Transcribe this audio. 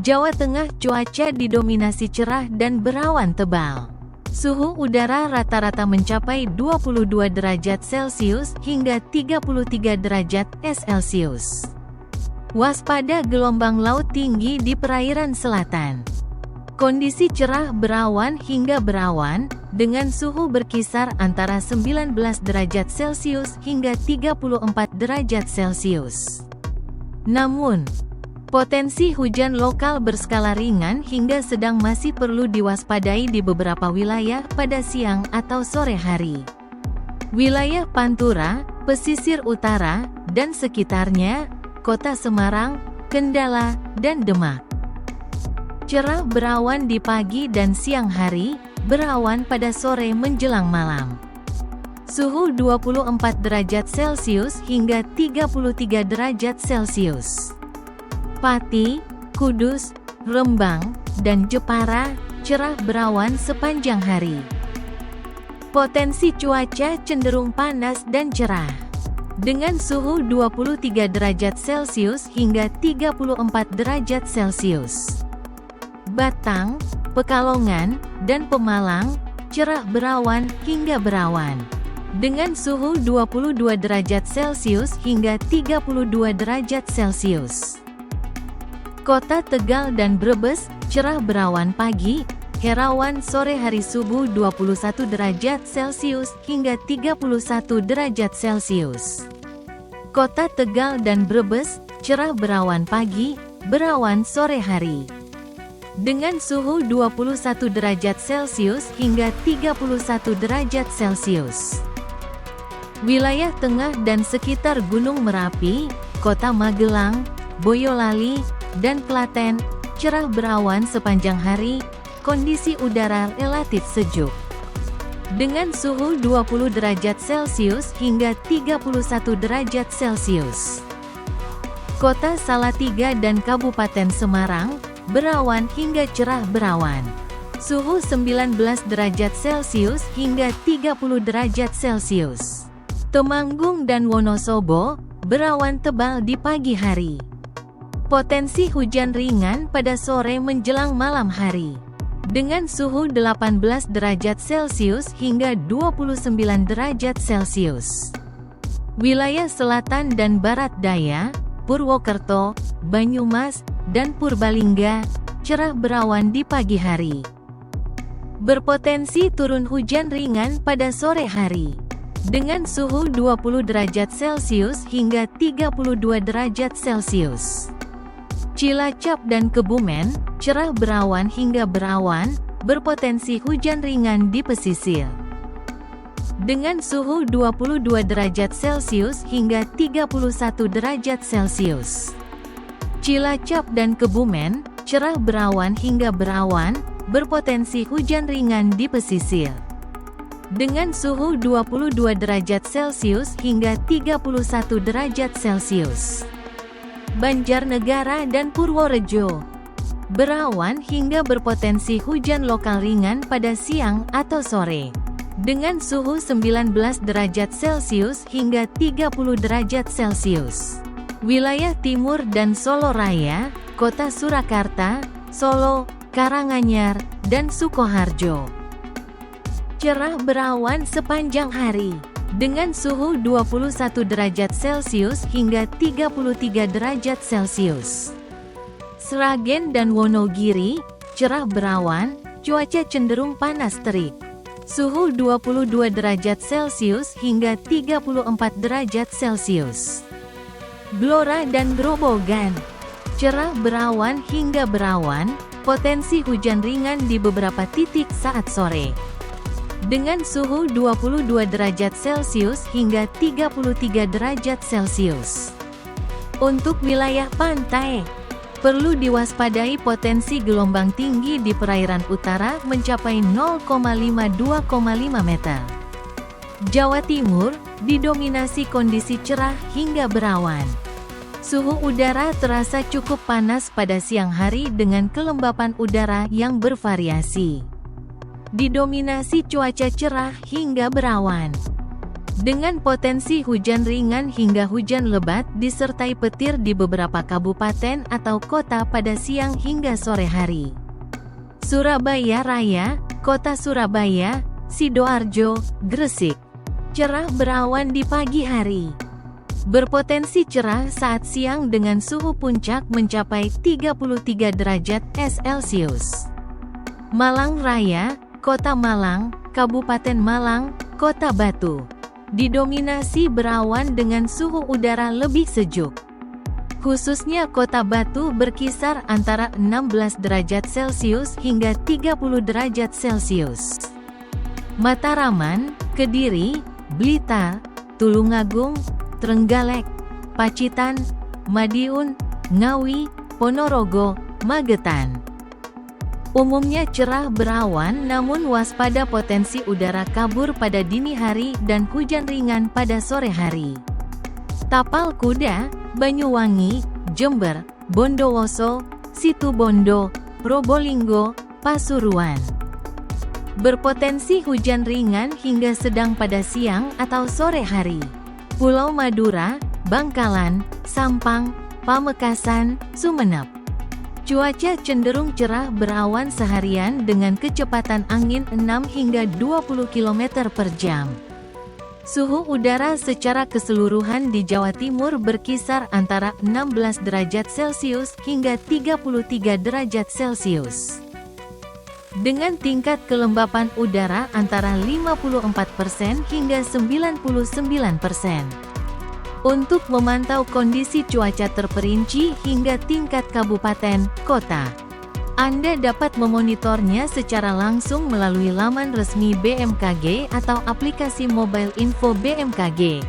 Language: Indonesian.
Jawa Tengah cuaca didominasi cerah dan berawan tebal. Suhu udara rata-rata mencapai 22 derajat Celcius hingga 33 derajat Celcius. Waspada gelombang laut tinggi di perairan selatan. Kondisi cerah berawan hingga berawan, dengan suhu berkisar antara 19 derajat Celcius hingga 34 derajat Celcius. Namun, potensi hujan lokal berskala ringan hingga sedang masih perlu diwaspadai di beberapa wilayah pada siang atau sore hari. Wilayah Pantura, pesisir utara, dan sekitarnya, Kota Semarang, Kendala, dan Demak. Cerah berawan di pagi dan siang hari, berawan pada sore menjelang malam. Suhu 24 derajat Celcius hingga 33 derajat Celcius. Pati, Kudus, Rembang, dan Jepara, cerah berawan sepanjang hari. Potensi cuaca cenderung panas dan cerah. Dengan suhu 23 derajat Celcius hingga 34 derajat Celcius. Batang, Pekalongan, dan Pemalang, cerah berawan hingga berawan. Dengan suhu 22 derajat Celcius hingga 32 derajat Celcius. Kota Tegal dan Brebes, cerah berawan pagi, herawan sore hari subuh 21 derajat Celcius hingga 31 derajat Celcius. Kota Tegal dan Brebes, cerah berawan pagi, berawan sore hari. Dengan suhu 21 derajat Celcius hingga 31 derajat Celcius. Wilayah tengah dan sekitar Gunung Merapi, Kota Magelang, Boyolali, dan Klaten, cerah berawan sepanjang hari, kondisi udara relatif sejuk. Dengan suhu 20 derajat Celcius hingga 31 derajat Celcius. Kota Salatiga dan Kabupaten Semarang, berawan hingga cerah berawan. Suhu 19 derajat Celcius hingga 30 derajat Celcius. Temanggung dan Wonosobo, berawan tebal di pagi hari. Potensi hujan ringan pada sore menjelang malam hari. Dengan suhu 18 derajat Celcius hingga 29 derajat Celcius. Wilayah selatan dan barat daya, Purwokerto, Banyumas, dan Purbalingga, cerah berawan di pagi hari. Berpotensi turun hujan ringan pada sore hari. Dengan suhu 20 derajat Celcius hingga 32 derajat Celcius. Cilacap dan Kebumen, cerah berawan hingga berawan, berpotensi hujan ringan di pesisir. Dengan suhu 22 derajat Celcius hingga 31 derajat Celcius. Cilacap dan Kebumen, cerah berawan hingga berawan, berpotensi hujan ringan di pesisir. Dengan suhu 22 derajat Celcius hingga 31 derajat Celcius. Banjarnegara dan Purworejo, berawan hingga berpotensi hujan lokal ringan pada siang atau sore. Dengan suhu 19 derajat Celcius hingga 30 derajat Celcius. Wilayah Timur dan Solo Raya, Kota Surakarta, Solo, Karanganyar, dan Sukoharjo. Cerah berawan sepanjang hari. Dengan suhu 21 derajat Celcius hingga 33 derajat Celcius. Sragen dan Wonogiri, cerah berawan, cuaca cenderung panas terik. Suhu 22 derajat Celcius hingga 34 derajat Celcius. Blora dan Grobogan, cerah berawan hingga berawan, potensi hujan ringan di beberapa titik saat sore. Dengan suhu 22 derajat Celcius hingga 33 derajat Celcius. Untuk wilayah pantai, perlu diwaspadai potensi gelombang tinggi di perairan utara mencapai 0,5–2,5 meter. Jawa Timur, didominasi kondisi cerah hingga berawan. Suhu udara terasa cukup panas pada siang hari dengan kelembapan udara yang bervariasi. Didominasi cuaca cerah hingga berawan. Dengan potensi hujan ringan hingga hujan lebat disertai petir di beberapa kabupaten atau kota pada siang hingga sore hari. Surabaya Raya, Kota Surabaya, Sidoarjo, Gresik. Cerah berawan di pagi hari. Berpotensi cerah saat siang dengan suhu puncak mencapai 33 derajat Celcius. Malang Raya, Kota Malang, Kabupaten Malang, Kota Batu. Didominasi berawan dengan suhu udara lebih sejuk. Khususnya Kota Batu berkisar antara 16 derajat Celcius hingga 30 derajat Celcius. Mataraman, Kediri, Blitar, Tulungagung, Trenggalek, Pacitan, Madiun, Ngawi, Ponorogo, Magetan. Umumnya cerah berawan namun waspada potensi udara kabur pada dini hari dan hujan ringan pada sore hari. Tapal Kuda, Banyuwangi, Jember, Bondowoso, Situbondo, Probolinggo, Pasuruan. Berpotensi hujan ringan hingga sedang pada siang atau sore hari. Pulau Madura, Bangkalan, Sampang, Pamekasan, Sumeneb. Cuaca cenderung cerah berawan seharian dengan kecepatan angin 6 hingga 20 km per jam. Suhu udara secara keseluruhan di Jawa Timur berkisar antara 16 derajat Celcius hingga 33 derajat Celcius. Dengan tingkat kelembapan udara antara 54% hingga 99%. Untuk memantau kondisi cuaca terperinci hingga tingkat kabupaten, kota, Anda dapat memonitornya secara langsung melalui laman resmi BMKG atau aplikasi mobile info BMKG.